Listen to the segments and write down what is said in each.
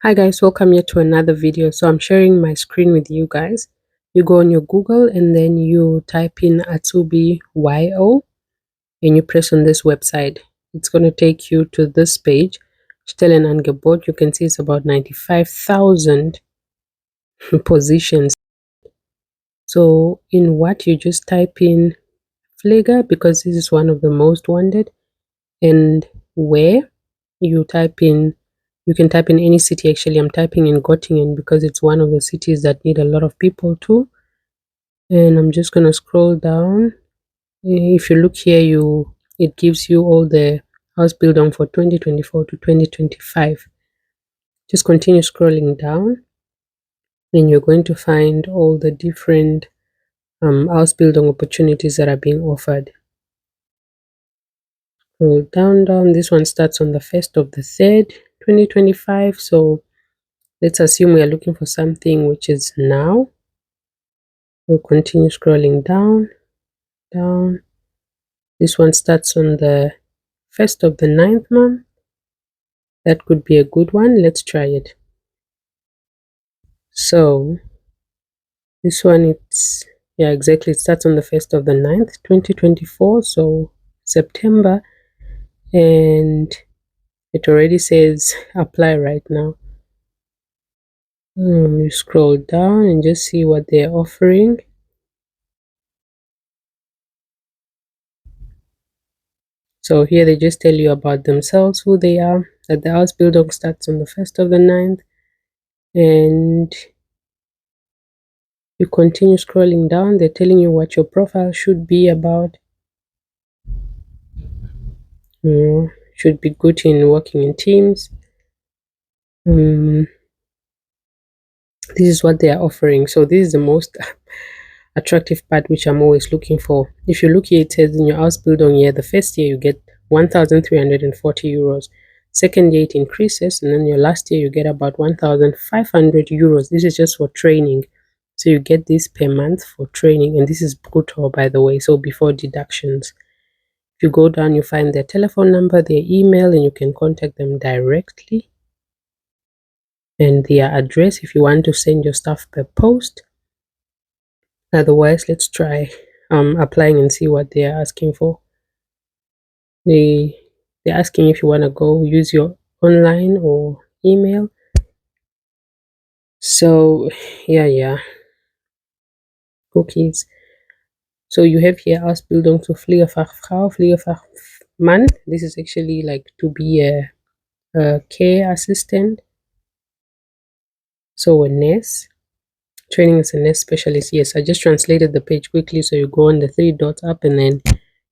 Hi guys, welcome here to another video. So I'm sharing my screen with you guys. You go on your Google and then you type in Atsubi YO and you press on this website. It's going to take you to this page. Stellenangebot. You can see it's about 95,000 positions. So in what you just type in Pfleger, because this is one of the most wanted, and where you type in, you can type in any city. Actually, I'm typing in Göttingen because it's one of the cities that need a lot of people too. And I'm just going to scroll down. If you look here, it gives you all the Ausbildung for 2024 to 2025. Just continue scrolling down and you're going to find all the different Ausbildung opportunities that are being offered. Scroll down. This one starts on the 1st of the 3rd, 2025. So let's assume we are looking for something which is now. We'll continue scrolling down. This one starts on the 1st of the 9th month. That could be a good one. Let's try it. So this one, exactly. It starts on the 1st of the 9th, 2024. So September. And it already says apply right now. You scroll down and just see what they're offering. So here they just tell you about themselves, who they are, that the Ausbildung starts on the 1st of the 9th, and you continue scrolling down. They're telling you what your profile should be about. Should be good in working in teams. This is what they are offering. So this is the most attractive part, which I'm always looking for. If you look here, it says in your Ausbildung year, the first year you get 1,340 euros. Second year it increases, and then your last year you get about 1,500 euros. This is just for training. So you get this per month for training, and this is brutto, by the way, so before deductions. If you go down, you find their telephone number, their email, and you can contact them directly, and their address if you want to send your stuff per post. Otherwise, let's try applying and see what they're asking for. They're asking if you want to go use your online or email. So yeah, cookies. So you have here Ausbildung zur Pflegefachfrau, Pflegefachmann. This is actually like to be a care assistant. So a nurse. Training as a nurse specialist. Yes, I just translated the page quickly. So you go on the 3 dots up and then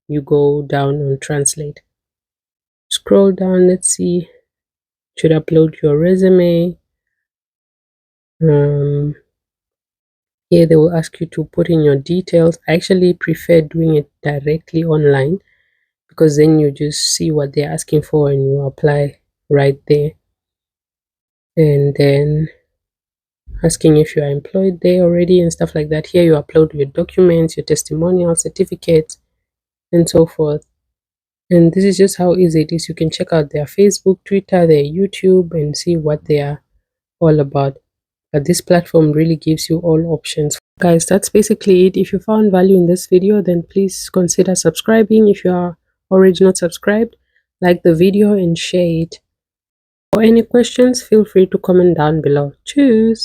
you go down on translate. Scroll down. Let's see. Should upload your resume. Here they will ask you to put in your details. I actually prefer doing it directly online because then you just see what they're asking for and you apply right there. And then asking if you are employed there already and stuff like that. Here you upload your documents, your testimonial certificates, and so forth. And this is just how easy it is. You can check out their Facebook, Twitter, their YouTube, and see what they are all about. But this platform really gives you all options. Guys, that's basically it. If you found value in this video, then please consider subscribing. If you are already not subscribed, like the video and share it. For any questions, feel free to comment down below. Cheers!